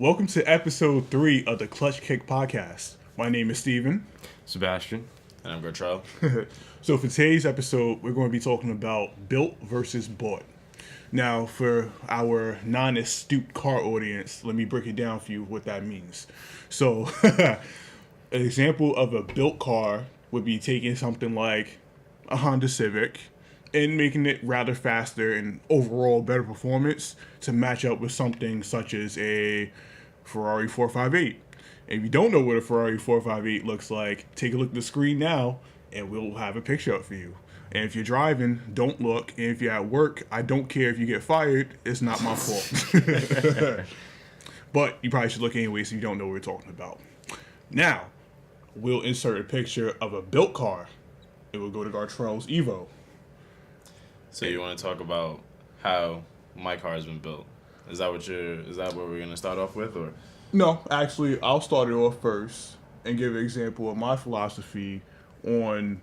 Welcome to episode 3 of the Clutch Kick podcast. My name is Steven. Sebastian. And I'm Gartrell. So for today's episode, we're going to be talking about built versus bought. Now, for our non-astute car audience, let me break it down for you what that means. So, an example of a built car would be taking something like a Honda Civic and making it rather faster and overall better performance to match up with something such as a Ferrari 458. And if you don't know what a Ferrari 458 looks like, take a look at the screen now and we'll have a picture up for you. And if you're driving, don't look. And if you're at work, I don't care if you get fired. It's not my fault. But you probably should look anyway so you don't know what we're talking about. Now, we'll insert a picture of a built car. It will go to Gartrell's Evo. So you want to talk about how my car has been built? Is that what we're gonna start off with, or? No, actually, I'll start it off first and give an example of my philosophy on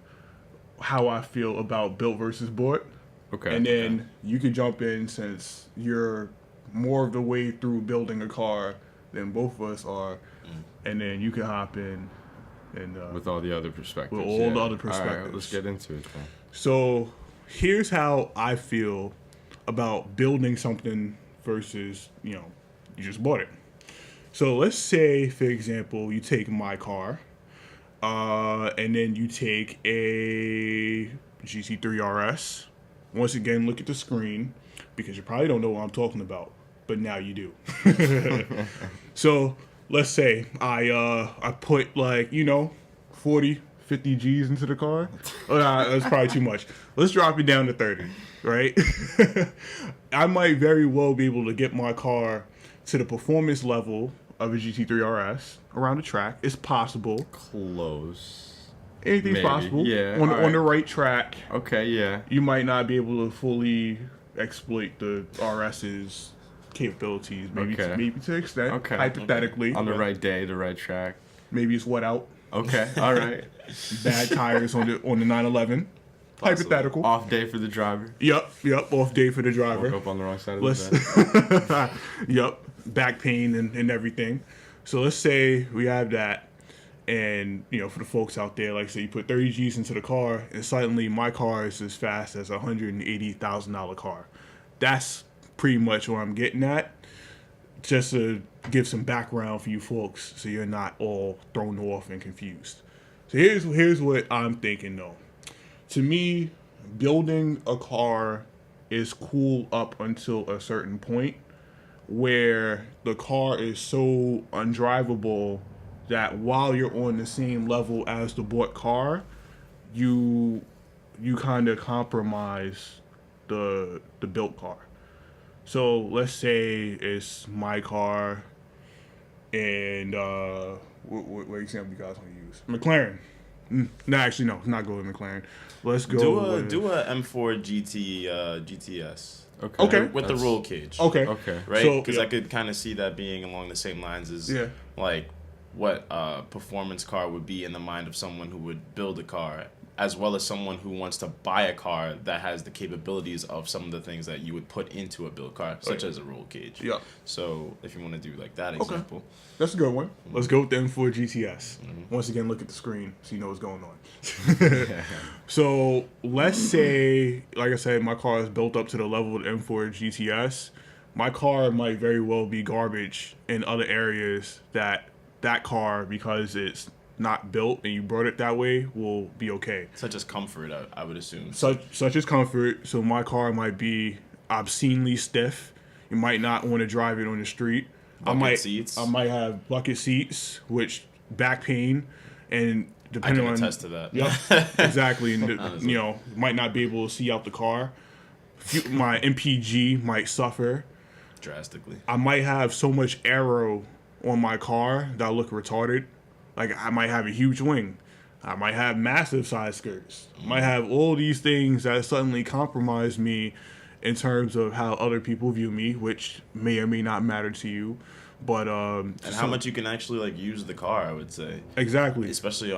how I feel about built versus bought. Okay. And then you can jump in since you're more of the way through building a car than both of us are, and then you can hop in and with all the other perspectives. with all the other perspectives. All right, let's get into it then. So here's how I feel about building something versus, you just bought it. So let's say, for example, you take my car, and then you take a GT3 RS. Once again, look at the screen, because you probably don't know what I'm talking about, but now you do. So let's say I put 40, 50 G's into the car. Oh, nah, that's probably too much. Let's drop it down to 30, right? I might very well be able to get my car to the performance level of a GT3 RS around the track. It's possible. Close. Anything's Maybe. possible. Yeah. On the right track. Okay, yeah. You might not be able to fully exploit the RS's capabilities. Maybe Okay. maybe to an extent. Okay. Hypothetically. On the right day, the right track. Maybe it's wet out. Okay, all right. Bad tires on the 911. Hypothetical. Off day for the driver. Yep. Off day for the driver. Woke up on the wrong side of the bed. Yep. Back pain and everything. So let's say we have that. And, for the folks out there, like say you put 30 G's into the car and suddenly my car is as fast as a $180,000 car. That's pretty much what I'm getting at. Just to give some background for you folks so you're not all thrown off and confused. So here's what I'm thinking though. To me, building a car is cool up until a certain point where the car is so undrivable that while you're on the same level as the bought car, you kind of compromise the built car. So let's say it's my car, and what example you guys want to use? McLaren. No, actually, no. Let's not go with McLaren. Let's go do a M4 GTS. Okay. With the roll cage. Okay. Right? So, Because I could kind of see that being along the same lines as like what a performance car would be in the mind of someone who would build a car, as well as someone who wants to buy a car that has the capabilities of some of the things that you would put into a built car, such as a roll cage. Yeah. So if you want to do like that example. That's a good one. Let's go with the M4 GTS. Once again, look at the screen so you know what's going on. So let's say, like I said, my car is built up to the level of the M4 GTS. My car might very well be garbage in other areas that car, because it's not built and you brought it that way, will be okay. Such as comfort, I would assume. Such as comfort. So my car might be obscenely stiff. You might not want to drive it on the street. Seats. I might have bucket seats, which back pain, and depending I can on attest to that. Yeah, exactly. And might not be able to see out the car. My MPG might suffer drastically. I might have so much aero on my car that I look retarded. Like I might have a huge wing. I might have massive side skirts. I might have all these things that suddenly compromise me in terms of how other people view me, which may or may not matter to you. But and how much you can actually use the car, I would say. Exactly. Especially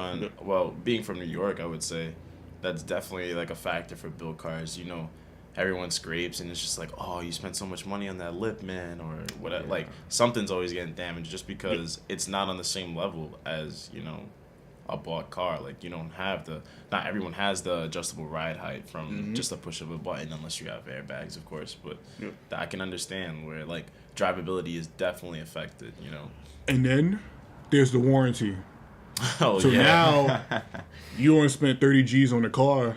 being from New York, I would say that's definitely a factor for built cars. everyone scrapes, and it's just like, oh, you spent so much money on that lip, man, or whatever. Like something's always getting damaged just because it's not on the same level as, you know, a bought car. Like, you don't have not everyone has the adjustable ride height from just a push of a button, unless you have airbags, of course. But I can understand where, like, drivability is definitely affected, you know. And then there's the warranty. Oh, so now you only spent 30 G's on the car.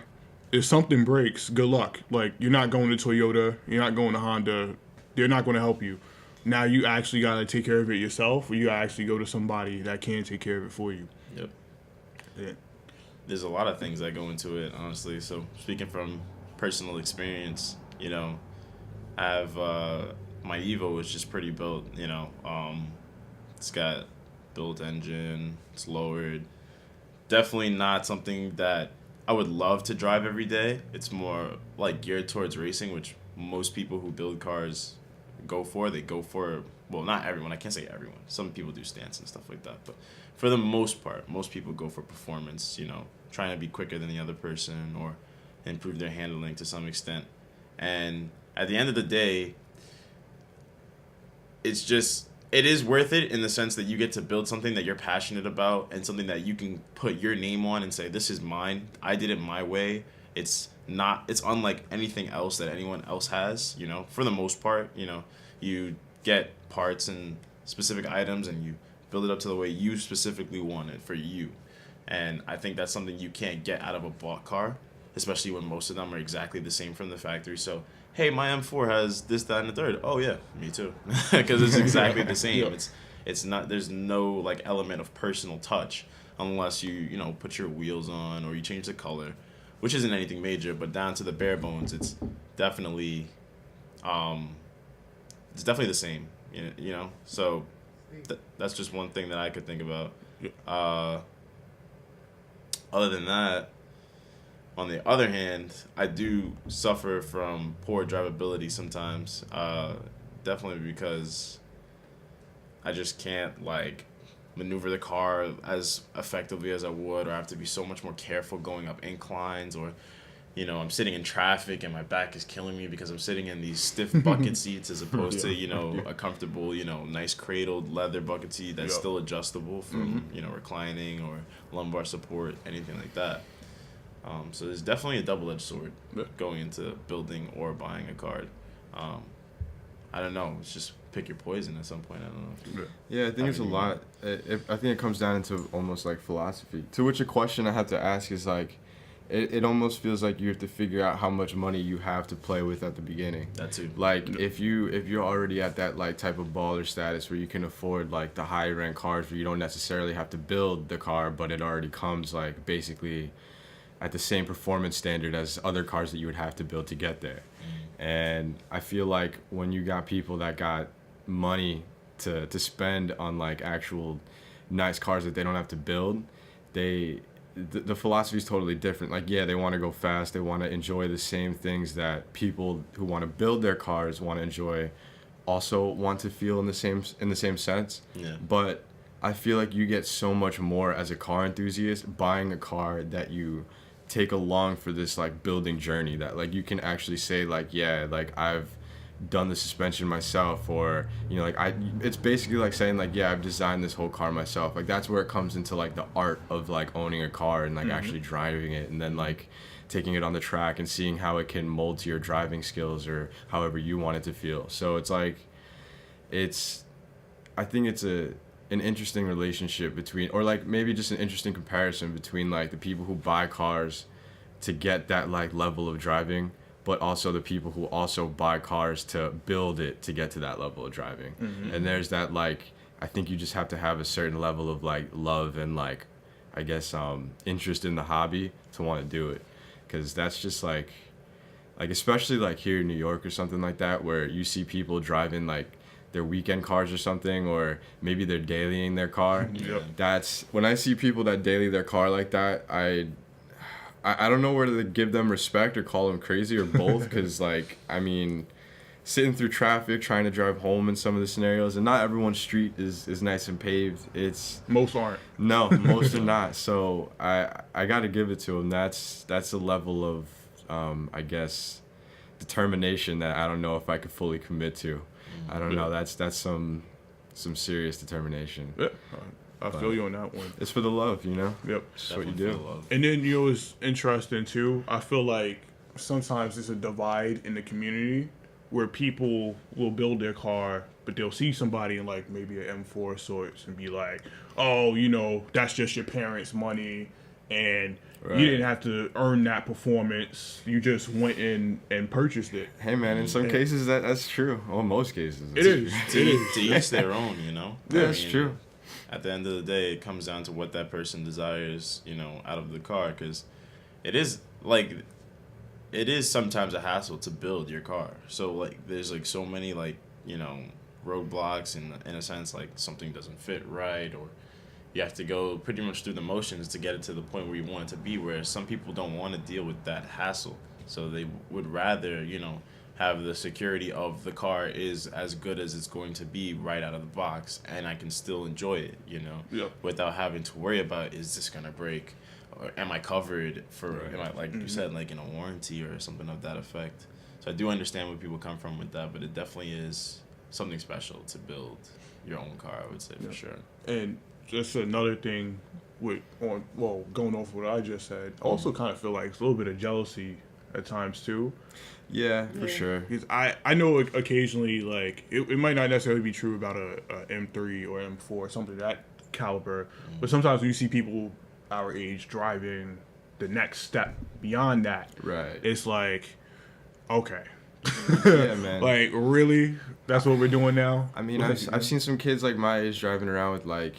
If something breaks, good luck. Like, you're not going to Toyota, you're not going to Honda. They're not going to help you. Now you actually got to take care of it yourself, or you gotta actually go to somebody that can take care of it for you. Yep. Yeah. There's a lot of things that go into it, honestly. So speaking from personal experience, you know, I've my Evo is just pretty built, you know. It's got built engine, it's lowered. Definitely not something that I would love to drive every day. It's more like geared towards racing, which most people who build cars go for. They go for, well, not everyone. I can't say everyone. Some people do stunts and stuff like that. But for the most part, most people go for performance, you know, trying to be quicker than the other person or improve their handling to some extent. And at the end of the day, it is worth it in the sense that you get to build something that you're passionate about and something that you can put your name on and say, this is mine. I did it my way. It's unlike anything else that anyone else has, you know, for the most part. You know, you get parts and specific items and you build it up to the way you specifically want it for you. And I think that's something you can't get out of a bought car, especially when most of them are exactly the same from the factory. So, hey, my M4 has this, that, and the third. Oh yeah, me too, because it's exactly the same. It's not. There's no like element of personal touch unless you know, put your wheels on or you change the color, which isn't anything major. But down to the bare bones, it's definitely the same. You know. So that's just one thing that I could think about. Other than that, on the other hand, I do suffer from poor drivability sometimes. Definitely because I just can't like maneuver the car as effectively as I would, or I have to be so much more careful going up inclines, or, you know, I'm sitting in traffic and my back is killing me because I'm sitting in these stiff bucket seats as opposed to, you know, a comfortable, you know, nice cradled leather bucket seat that's still adjustable from, you know, reclining or lumbar support, anything like that. So there's definitely a double-edged sword going into building or buying a car. I don't know. It's just pick your poison at some point. I don't know. Yeah, I think it's a lot. I think it comes down into almost like philosophy. To which a question I have to ask is like, it almost feels like you have to figure out how much money you have to play with at the beginning. That too. Like if you're already at that like type of baller status where you can afford like the higher end cars where you don't necessarily have to build the car, but it already comes like basically at the same performance standard as other cars that you would have to build to get there. And I feel like when you got people that got money to spend on like actual nice cars that they don't have to build, the philosophy is totally different. Like, yeah, they want to go fast, they want to enjoy the same things that people who want to build their cars want to enjoy, also want to feel in the same sense. Yeah. But I feel like you get so much more as a car enthusiast buying a car that you take along for this like building journey, that like you can actually say like, yeah, like I've done the suspension myself, or, you know, like it's basically like saying like, yeah, I've designed this whole car myself. Like that's where it comes into like the art of like owning a car and like actually driving it, and then like taking it on the track and seeing how it can mold to your driving skills or however you want it to feel. So it's like I think it's an interesting relationship between, or like maybe just an interesting comparison between like the people who buy cars to get that like level of driving, but also the people who also buy cars to build it to get to that level of driving. And there's that like, I think you just have to have a certain level of like love and like, I guess interest in the hobby to want to do it, because that's just like especially like here in New York or something like that, where you see people driving like their weekend cars or something, or maybe they're dailying their car. That's when I see people that daily their car like that, I don't know whether to give them respect or call them crazy or both, because like, I mean, sitting through traffic trying to drive home in some of the scenarios, and not everyone's street is nice and paved. Most aren't. No, most are not. So I got to give it to them. That's a level of I guess determination that I don't know if I could fully commit to. I don't know. That's some serious determination. Yeah, I feel you on that one. It's for the love, you know? Yep. It's what you do. And then, you know, it's interesting, too. I feel like sometimes there's a divide in the community where people will build their car, but they'll see somebody in, like, maybe an M4 of sorts and be like, oh, you know, that's just your parents' money, and you didn't have to earn that performance. You just went in and purchased it. Hey, man, in some cases, that's true. Well, most cases. It is. To each their own, you know? Yeah, that's true. At the end of the day, it comes down to what that person desires, you know, out of the car. Because it is sometimes a hassle to build your car. So, like, there's, like, so many, like, you know, roadblocks, and in a sense, like, something doesn't fit right, or you have to go pretty much through the motions to get it to the point where you want it to be, where some people don't want to deal with that hassle. So they would rather, you know, have the security of the car is as good as it's going to be right out of the box, and I can still enjoy it, you know, without having to worry about, is this going to break, or am I covered for, am I, like you said, like in a warranty or something of that effect. So I do understand where people come from with that, but it definitely is something special to build your own car, I would say, for sure. And just another thing going off what I just said, I also kind of feel like it's a little bit of jealousy at times too. Yeah, for sure. Because I know occasionally, like, it might not necessarily be true about a M3 or M4, something of that caliber, but sometimes when you see people our age driving the next step beyond that, it's like, okay. Yeah, man. Like, really? That's what we're doing now? I mean, I've seen some kids like my age driving around with like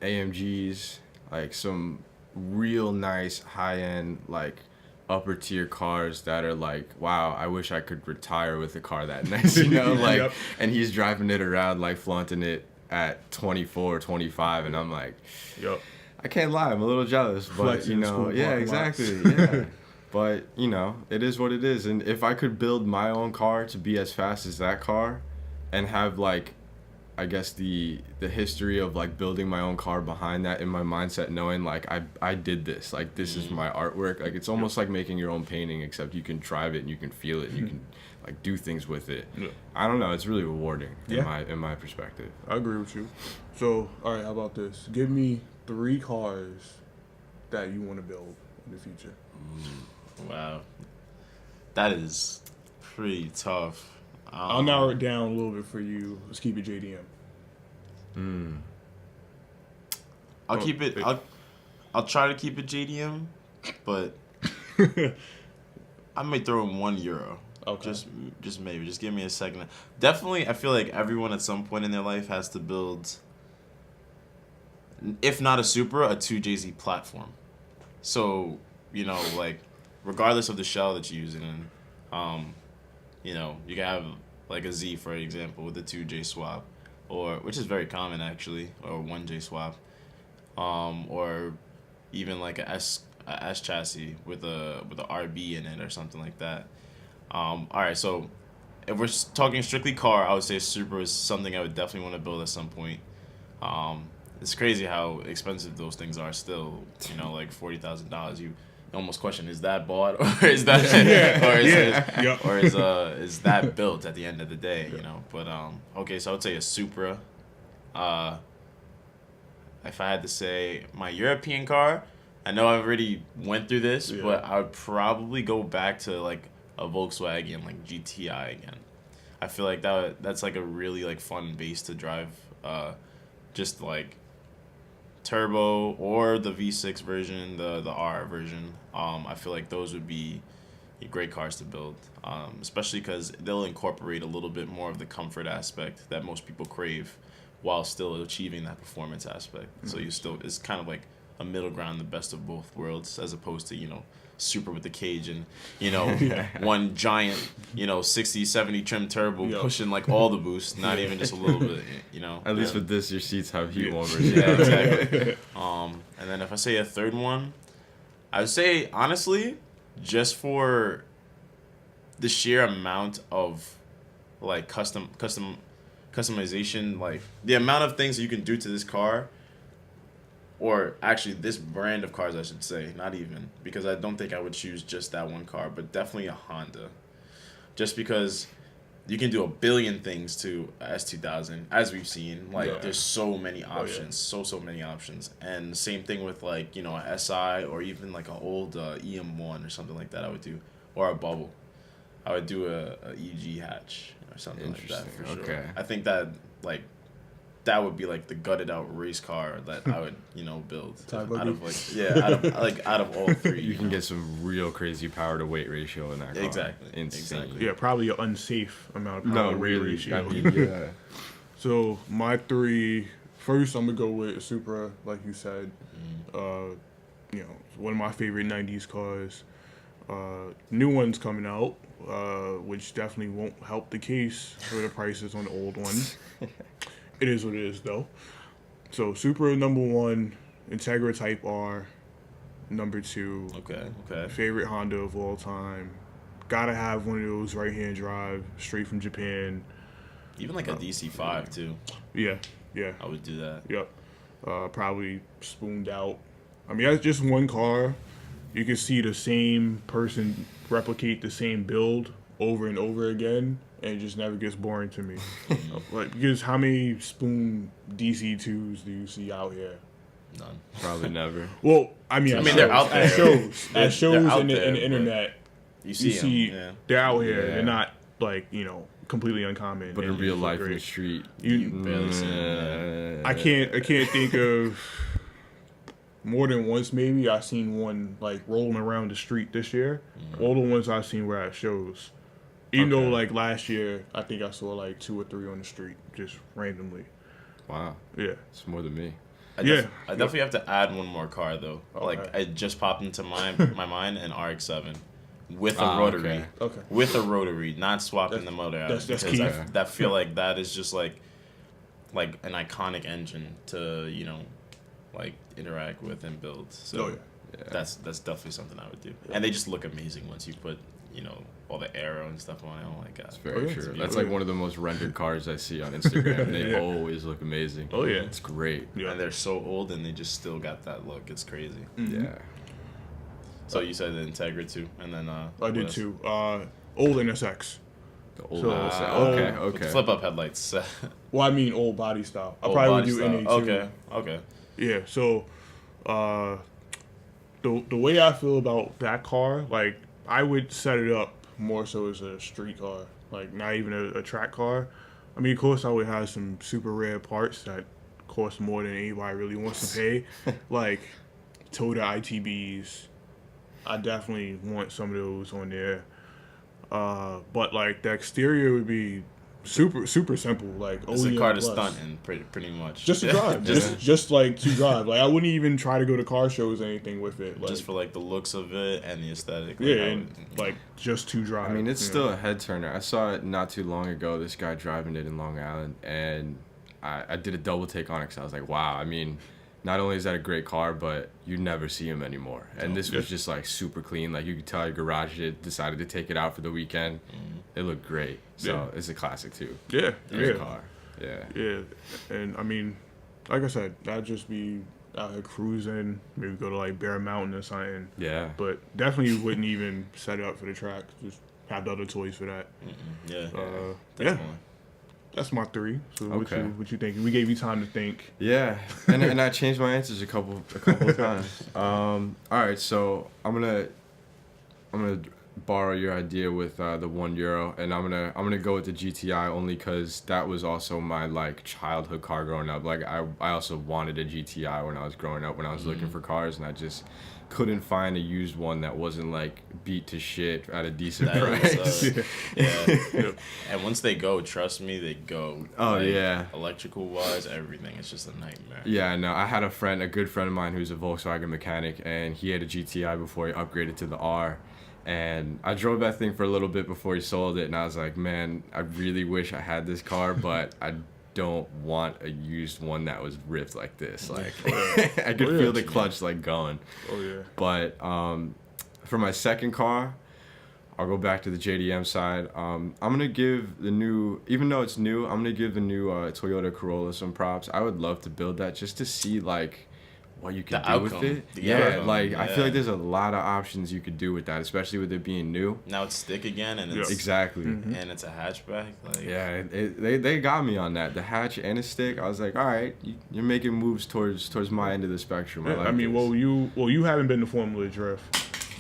AMGs, like some real nice high-end, like, upper tier cars that are like, wow, I wish I could retire with a car that nice, you know, like, and he's driving it around, like, flaunting it at 24, 25, and I'm like, I can't lie, I'm a little jealous, but, Flexing, you know, exactly, but, you know, it is what it is, and if I could build my own car to be as fast as that car, and have, like, I guess the history of, like, building my own car behind that in my mindset, knowing, like, I did this, like, this is my artwork, like, it's almost like making your own painting, except you can drive it and you can feel it and you can, like, do things with it. I don't know, it's really rewarding in my perspective. I agree with you. So, all right, how about this? Give me 3 cars that you want to build in the future. Wow, that is pretty tough. I'll narrow it down a little bit for you. Let's keep it JDM. I'll keep it. I'll try to keep it JDM, but I may throw in €1. Okay. Just maybe. Just give me a second. Definitely, I feel like everyone at some point in their life has to build, if not a Supra, a 2JZ platform. So, you know, like, regardless of the shell that you're using, you know, you can have like a Z, for example, with a 2J swap, or which is very common actually, or 1J swap, or even like a S chassis with a RB in it or something like that. All right, so if we're talking strictly car, I would say Supra is something I would definitely want to build at some point. It's crazy how expensive those things are still. You know, like $40,000. You almost question, is that bought or is that is that built at the end of the day, you know? But okay, so I would say a Supra. If I had to say my European car, I know I already went through this, but I would probably go back to like a Volkswagen, like GTI again. I feel like that's like a really like fun base to drive, just like turbo or the V6 version, the R version. I feel like those would be great cars to build, especially because they'll incorporate a little bit more of the comfort aspect that most people crave, while still achieving that performance aspect. So it's kind of like a middle ground, the best of both worlds, as opposed to, you know, Supra with the cage and, you know, one giant, you know, 60, 70 trim turbo pushing like all the boost, not even just a little bit, you know. At least with this, your seats have heat warmers. Yeah, exactly. And then if I say a third one, I would say, honestly, just for the sheer amount of like customization, like the amount of things you can do to this car, or actually this brand of cars, I should say, not even, because I don't think I would choose just that one car, but definitely a Honda. Just because you can do a billion things to a S2000, as we've seen. Like, there's so many options, so many options. And same thing with, like, you know, a SI or even, like, an old EM1 or something like that I would do. Or a Bubble. I would do a EG hatch or something like that, for sure. Okay. I think that, like, that would be like the gutted out race car that I would, you know, build out of out of all three. You can get some real crazy power to weight ratio in that car. Exactly. Insane. Exactly. Yeah, probably an unsafe amount of power to weight ratio. I mean, yeah. So my 3, first I'm gonna go with a Supra, like you said. You know, one of my favorite '90s cars. New one's coming out, which definitely won't help the case for the prices on the old ones. It is what it is, though. So Supra number 1, Integra Type R number 2. Okay. Favorite Honda of all time. Gotta have one of those right-hand drive straight from Japan. Even like a DC-5 too. Yeah. I would do that. Yep. Probably spooned out. I mean, that's just one car. You can see the same person replicate the same build over and over again, and it just never gets boring to me. Like, because how many spoon DC2s do you see out here? None. Probably never. Well, I mean, they're out there. At shows out in the there, internet, you see them, they're out here. Yeah. They're not, like, you know, completely uncommon. But in real life, in the street, you barely see them. I can't think of more than once. Maybe I seen one like rolling around the street this year. All the ones I've seen were at shows. Even though like last year, I think I saw like 2 or 3 on the street just randomly. Wow. Yeah. It's more than me. I definitely have to add one more car though. Okay. Like it just popped into my mind, an RX-7 with a rotary. Okay. With a rotary, not swapping the motor out. That's because key. I feel like that is just like an iconic engine to, you know, like interact with and build. So that's definitely something I would do. Yeah. And they just look amazing once you put, you know, all the aero and stuff on it. Oh my god. It's very true. That's like one of the most rendered cars I see on Instagram. They always look amazing. Oh yeah. It's great. Yeah. And they're so old and they just still got that look. It's crazy. Mm-hmm. Yeah. So you said the Integra too, and then I did too. Old NSX. The old With the flip up headlights. Well, I mean old body style. I Old probably would body do style. NA too. Okay. Yeah. So, the way I feel about that car, like I would set it up more so as a street car, like not even a track car. I mean, of course, I would have some super rare parts that cost more than anybody really wants to pay, like Toyota ITBs. I definitely want some of those on there. But like the exterior would be super simple. Like it's OEM a car to plus. stunt in, pretty much. Just to drive, just like to drive. Like I wouldn't even try to go to car shows or anything with it. Like, just for like the looks of it and the aesthetic. Yeah, and like just to drive. I mean, it's still a head turner. I saw it not too long ago. This guy driving it in Long Island, and I did a double take on it because I was like, wow. I mean, not only is that a great car, but you never see him anymore. And this was just like super clean. Like you could tell your garage had decided to take it out for the weekend. It looked great. So it's a classic too. Yeah. Great car. Yeah. Yeah. And I mean, like I said, I'd just be out here cruising, maybe go to like Bear Mountain or something. Yeah. But definitely wouldn't even set it up for the track. Just have the other toys for that. Yeah. Yeah. That's my 3. So what you thinking? We gave you time to think. Yeah, and I changed my answers a couple of times. All right, so I'm gonna borrow your idea with the €1, and I'm gonna go with the GTI only because that was also my like childhood car growing up. Like I also wanted a GTI when I was growing up, when I was looking for cars, and I just couldn't find a used one that wasn't like beat to shit at a decent price. And once they go, trust me, they go. Oh like, yeah. Electrical wise, everything. It's just a nightmare. Yeah, no. I had a good friend of mine who's a Volkswagen mechanic, and he had a GTI before he upgraded to the R. And I drove that thing for a little bit before he sold it, and I was like, man, I really wish I had this car, but I don't want a used one that was ripped like this. Like I could feel the clutch like going. Oh yeah. But for my second car, I'll go back to the JDM side. I'm gonna give the new, even though it's new, I'm gonna give the new Toyota Corolla some props. I would love to build that just to see like what you can The do outcome. with it. The Yeah, outcome, like I yeah. feel like there's a lot of options you could do with that, especially with it being new. Now it's stick again, and it's Exactly. and it's a hatchback. Like, Yeah, they got me on that. The hatch and the stick. I was like, all right, you're making moves towards my end of the spectrum. I, like I mean, this. you haven't been to Formula Drift.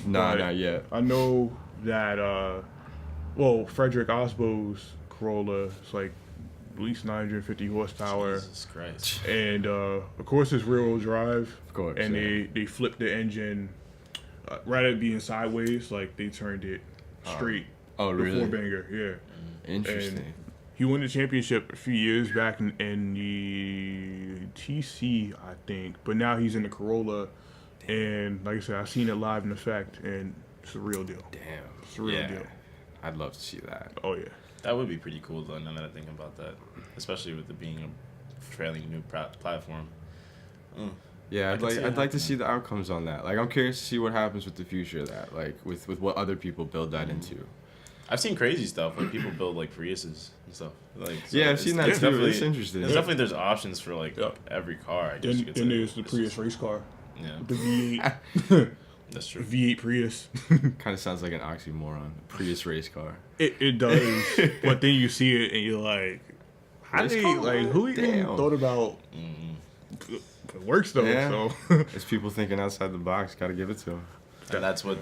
Nah, but not yet. I know that Frederick Osbo's Corolla is like at least 950 horsepower. Jesus Christ. And of course it's rear-wheel drive. Of course. And yeah. they flipped the engine rather than being sideways, like they turned it straight. Oh, the really? four-banger, yeah. Interesting. And he won the championship a few years back in the TC, I think. But now he's in the Corolla. And like I said, I've seen it live in effect, and it's a real deal. Damn. It's a real deal. I'd love to see that. Oh, yeah. That would be pretty cool, though, now that I think about that. Especially with it being a fairly new platform. Yeah, I'd like to see happening. the outcomes on that. Like, I'm curious to see what happens with the future of that. Like, with what other people build that into. I've seen crazy stuff, like people build like Priuses and stuff. Like, so Yeah, I've seen that it's too. definitely- It's interesting. There's definitely there's options for like every car. I guess you could Then say. there's the It's Prius just- race car. Yeah, The V8. that's true. V8 Prius. Kind of sounds like an oxymoron. A Prius race car. It does. But then you see it and you're like, how Race they, car? like, who even Damn. thought about it works though, Yeah. so. It's people thinking outside the box. Got to give it to them. And that's what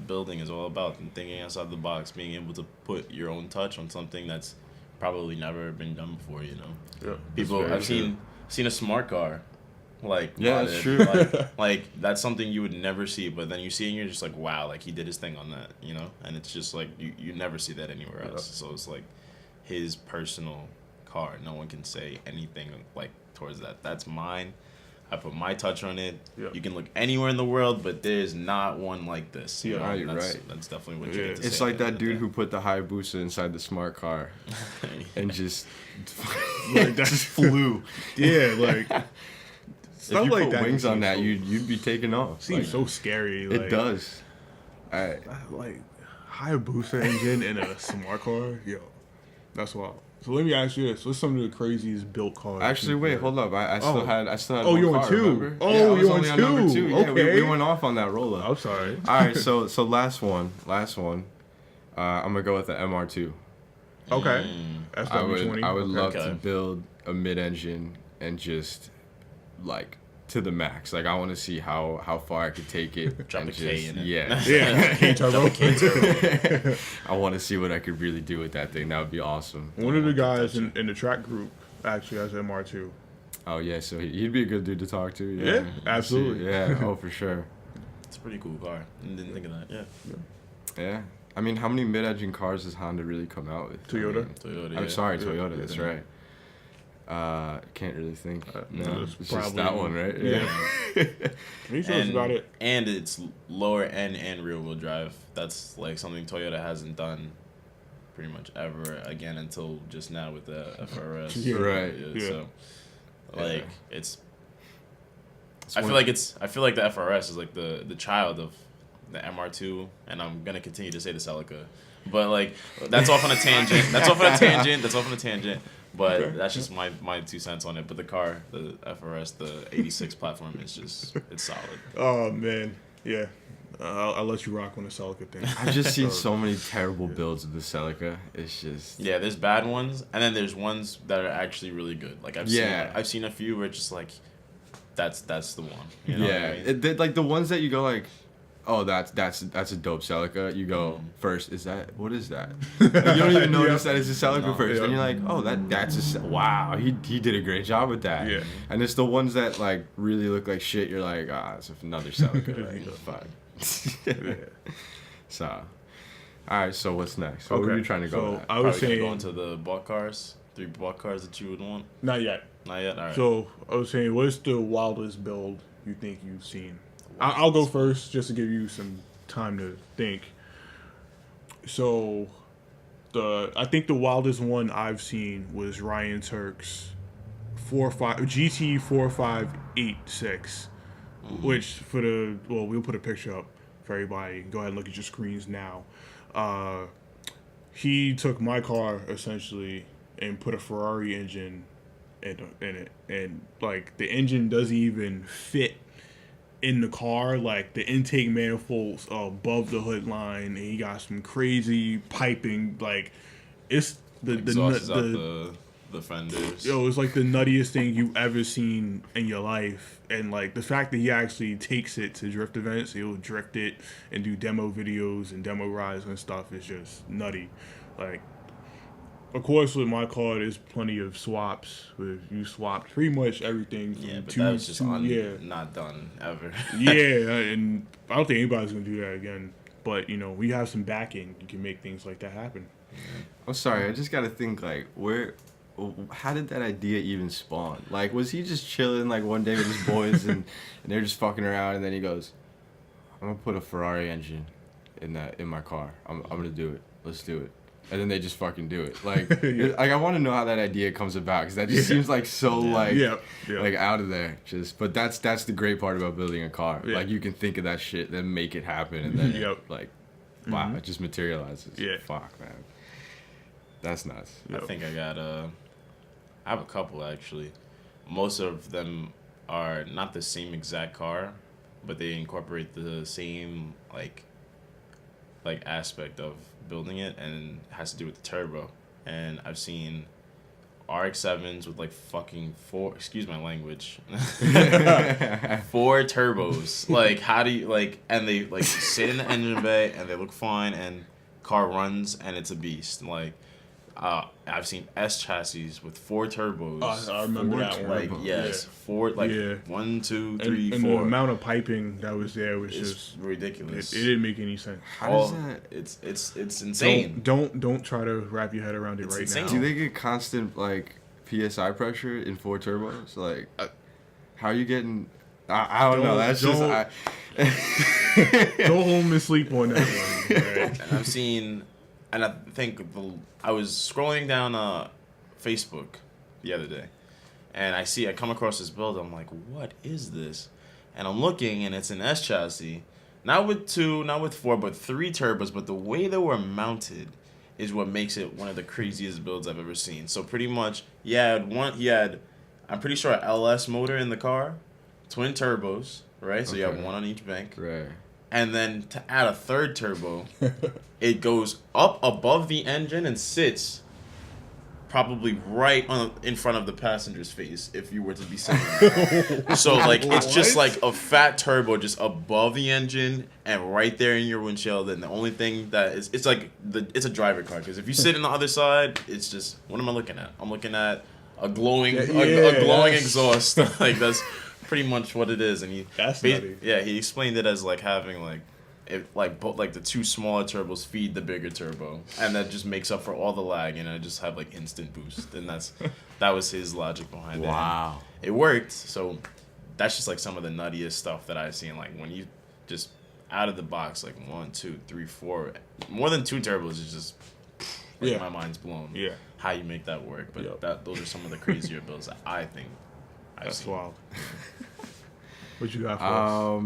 building is all about, and thinking outside the box, being able to put your own touch on something that's probably never been done before, you know. Yeah, People, that's I've very seen a smart car, like, Yeah, modded, that's true. like that's something you would never see, but then you see it and you're just like, wow, like he did his thing on that, you know. And it's just like you never see that anywhere else. So it's like his personal car. No one can say anything like towards that. That's mine. I put my touch on it. Yeah. You can look anywhere in the world, but there's not one like this. You Yeah. know? Oh, you're that's, right. That's definitely what you get to It's say like at the that end of the dude day. who put the Hayabusa inside the smart car and just Like, that- just flew. Yeah, like If stuff you like put that. wings on seems that, so- you'd be taken off. seems Like, so scary. Like, it does. Alright. Like Hayabusa engine in a smart car, yo, that's wild. So let me ask you this: what's some of the craziest built cars? Actually, wait, hold up. I still had Oh, one you're on car, two. remember? Oh, yeah, I was you're only on number two. two. Yeah, we Okay. went off on that roll up. I'm sorry. All right, so last one. I'm gonna go with the MR2. Okay, that's I W20. would Okay. love to Okay. build a mid-engine and just like to the max. Like I want to see how far I could take it. Drop and a K just, in it. Yeah. Yeah, K-turbo. I want to see what I could really do with that thing. That would be awesome. One of the guys in the track group actually has MR2. Oh yeah, so he'd be a good dude to talk to. Yeah, Let's see. absolutely. Yeah, oh for sure. It's a pretty cool car. I didn't think of that. Yeah. Yeah. I mean, how many mid-engine cars has Honda really come out with? Toyota. Toyota. I'm yeah. sorry, Yeah, Toyota. yeah. That's right. Can't really think. No, it's it's just probably- that one, right? yeah. Me sure it's about it. And it's lower end and rear wheel drive. That's like something Toyota hasn't done pretty much ever again until just now with the FRS. Yeah. Right. Yeah. So like it's It's I one- feel like the FRS is like the child of the MR2, and I'm gonna continue to say the Celica. But like that's off on a tangent. But Okay. that's just my 2 cents on it. But the car, the FRS, the 86 platform is just it's solid. Oh man, yeah. I'll let you rock on the Celica thing. I've just seen so many terrible builds of the Celica. It's just Yeah, there's bad ones, and then there's ones that are actually really good. Like I've seen a few where it's just like that's the one. You know what I mean? like the ones that you go like, oh that's a dope Celica. You go first, what is that? Like, you don't even notice that it's a Celica No. first, Yeah. and you're like, oh that's wow, he did a great job with that. Yeah. And it's the ones that like really look like shit. You're like, it's another Celica. Like, fuck. So, all right. So what's next? What were you trying to go? So with? I was Probably gonna go saying into the bought cars, 3 bought cars that you would want. not yet. Not yet. All right. So I was saying, what's the wildest build you think you've seen? I'll go first just to give you some time to think. So, I think the wildest one I've seen was Ryan Turk's GT 4586, which we'll put a picture up for everybody. Go ahead and look at your screens now. He took my car essentially and put a Ferrari engine in it, and like the engine doesn't even fit in the car, like the intake manifolds above the hood line, and he got some crazy piping. Like it's the Exhausts out the fenders. Yo, it's like the nuttiest thing you've ever seen in your life. And like the fact that he actually takes it to drift events, he'll drift it and do demo videos and demo rides and stuff is just nutty. Like, of course, with my car, there's plenty of swaps. You swapped pretty much everything. From Yeah, but that was just not done ever. Yeah, and I don't think anybody's gonna do that again. But you know, we have some backing. You can make things like that happen. I'm sorry, I just gotta think like how did that idea even spawn? Like, was he just chilling like one day with his boys and they're just fucking around, and then he goes, "I'm gonna put a Ferrari engine in my car. I'm gonna do it. Let's do it." And then they just fucking do it. Like, like I want to know how that idea comes about, because that just seems like so like like out of there. But that's the great part about building a car. Like, you can think of that shit, then make it happen, and then like, wow, it just materializes. Fuck, man, that's nuts. I think I have a couple actually. Most of them are not the same exact car, but they incorporate the same like aspect of building it, and it has to do with the turbo. And I've seen RX-7s with like fucking four, excuse my language, 4 turbos. Like, how do you like, and they like sit in the engine bay and they look fine, and car runs and it's a beast. Like, I've seen S chassis with 4 turbos. I remember that one. Like, yes, 4, like 1, 2, 3, 4. And the amount of piping that was there was it's just ridiculous. It didn't make any sense. How does that? It's insane. Don't try to wrap your head around it right insane. now. Do they get constant like PSI pressure in 4 turbos? Like, how are you getting? I don't know. That's just go home and sleep on that one. Right? And I've seen. And I think I was scrolling down Facebook the other day, and I come across this build. I'm like, what is this? And I'm looking, and it's an S chassis, not with 2, not with 4, but 3 turbos. But the way they were mounted is what makes it one of the craziest builds I've ever seen. So pretty much, he had I'm pretty sure, an LS motor in the car, twin turbos, right? So you have one on each bank. Right. And then to add a 3rd turbo, it goes up above the engine and sits probably right in front of the passenger's face if you were to be sitting there. So like, it's just like a fat turbo just above the engine and right there in your windshield. And the only thing that is, it's a driver car, because if you sit on the other side, it's just, what am I looking at? I'm looking at a glowing exhaust. Like, that's pretty much what it is. And he explained it as like having like the 2 smaller turbos feed the bigger turbo, and that just makes up for all the lag, and I just have like instant boost. And that was his logic behind it. Wow. And it worked. So that's just like some of the nuttiest stuff that I've seen. Like, when you just out of the box, like 1, 2, 3, 4, more than 2 turbos is just my mind's blown. Yeah. How you make that work. But those are some of the crazier builds that I think I've seen. Wild. What you got for us?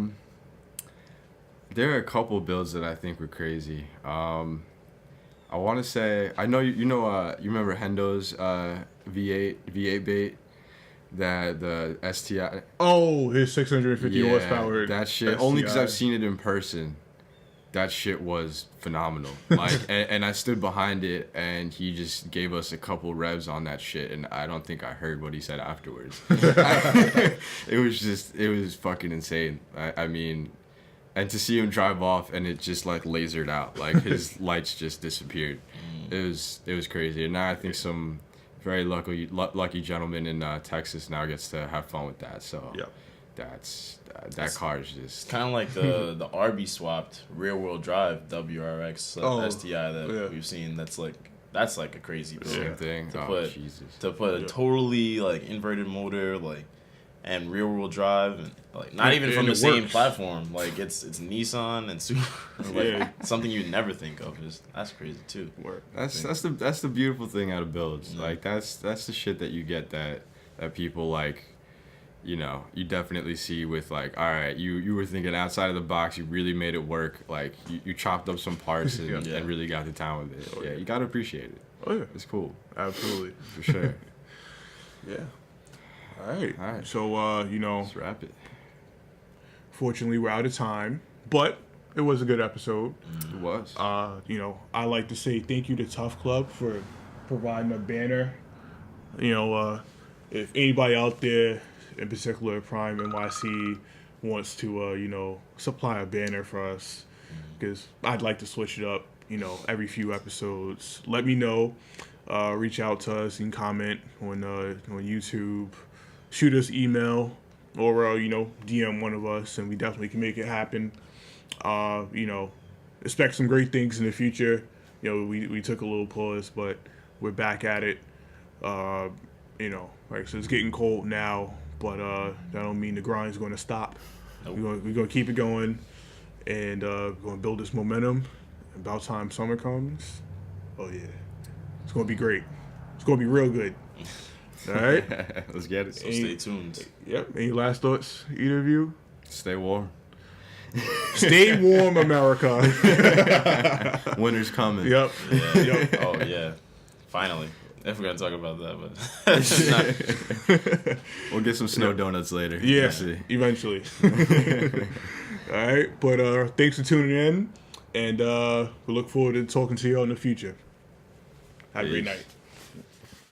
There are a couple builds that I think were crazy. I want to say, I know you remember Hendo's V8 bait, that the STI. Oh, his 650 horsepower. That shit. STI. Only because I've seen it in person. That shit was phenomenal. Like, and I stood behind it, and he just gave us a couple revs on that shit, and I don't think I heard what he said afterwards. It was fucking insane. I mean, and to see him drive off and it just like lasered out, like his lights just disappeared. It was crazy. And now I think some very lucky gentleman in Texas now gets to have fun with that. So that car is just kind of like the RB swapped rear wheel drive WRX STI that we've seen. That's like a crazy build. Same thing. To put a totally like inverted motor, like, and rear wheel drive, and like not even from the same platform. Like, it's Nissan and Super, something you'd never think of. That's crazy too. That's the beautiful thing out of builds. Like, that's the shit that you get that people like. You know, you definitely see with like, all right, you were thinking outside of the box, you really made it work. Like, you chopped up some parts and really got to town with it. You gotta appreciate it. Oh yeah, it's cool. Absolutely, for sure. Yeah. All right. So let's wrap it. Fortunately, we're out of time, but it was a good episode. It was. You know, I like to say thank you to Tough Club for providing a banner. You know, if anybody out there, in particular Prime NYC, wants to, you know, supply a banner for us, because I'd like to switch it up, you know, every few episodes. Let me know. Reach out to us. You can comment on YouTube. Shoot us email or, you know, DM one of us, and we definitely can make it happen. You know, expect some great things in the future. You know, we took a little pause, but we're back at it. You know, like, so it's getting cold now, but that don't mean the grind's going to stop. Nope. We're gonna keep it going, and we're gonna build this momentum. About time summer comes. Oh yeah, it's gonna be great. It's gonna be real good. All right, let's get it. So stay tuned. Yep. Any last thoughts, either of you? Stay warm. Stay warm, America. Winter's coming. Yep. Yeah. Yep. Oh yeah. Finally. If we're gonna talk about that, but we'll get some snow donuts later. Yeah, eventually. All right, but thanks for tuning in, and we look forward to talking to you all in the future. Have a great night.